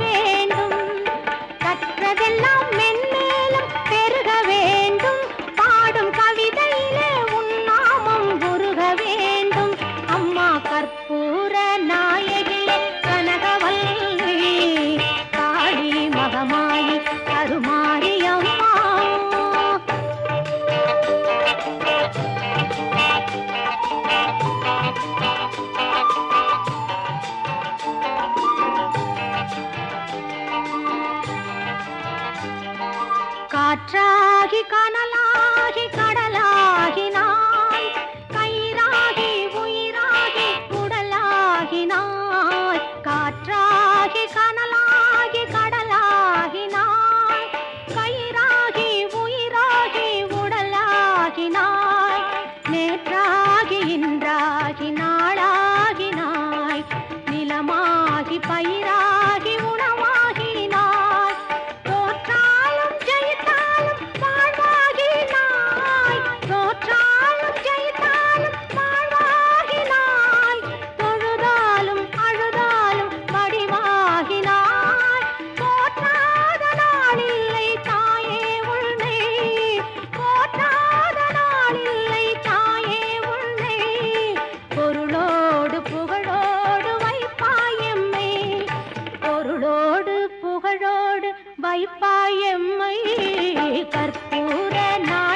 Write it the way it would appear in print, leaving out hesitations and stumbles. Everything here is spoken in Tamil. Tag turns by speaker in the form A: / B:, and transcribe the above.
A: வேண்டும். கற்றதெல்லாம் மென்மேலும் பெருக வேண்டும். பாடும் கவிதையிலே உன் நாமம் உருக வேண்டும். அம்மா கற்பூர நாயகியே கனகவல்லி காளி மகமாயி கருமாரி அம்மா. காற்றாகி கனலாகி கடலாகினாய், கயிறாகி உயிராகி உடலாகினாய். காற்றாகி கனலாகி கடலாகினாய், கயிறாகி உயிராகி உடலாகினாய். நேற்றாகி இன்றாகி நாளாகினாய், நிலமாகி பயிராகி உணவாகினாய். தோற்றாலும் ஜெயித்தாலும் வாழ்வாகினாய், தோற்றாலும் ஜெயித்தாலும் வாழ்வாகினாய். தொழுதாலும் அழுதாலும் வடிவாகினாய். போற்றாத நாளில்லை தாயே உன்னை, போற்றாத நாளில்லை தாயே உன்னை. பொருளோடு புகழோடு வைப்பாயம்மை, பொருளோடு புகழோடு வைப்பாயம்மை. கற்பூர நாய்